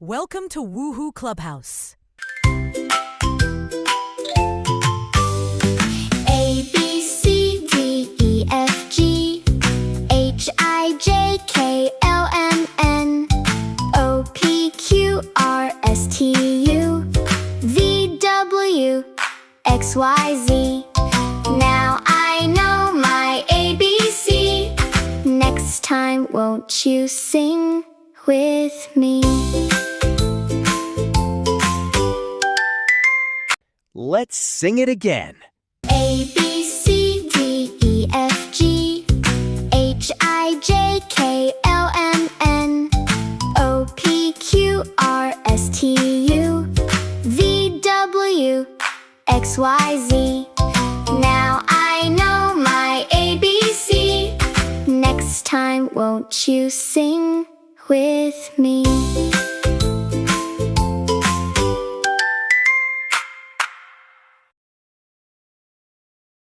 Welcome to WooHooClubhouse. A, B, C, D, E, F, G, H, I, J, K, L, M, N, O, P, Q, R, S, T, U, V, W, X, Y, Z. Now I know my ABC. Next time, won't you sing with me? Let's sing it again. A, B, C, D, E, F, G, H, I, J, K, L, M, N, O, P, Q, R, S, T, U, V, W, X, Y, Z. Now I know my ABC. Next time, won't you sing with me?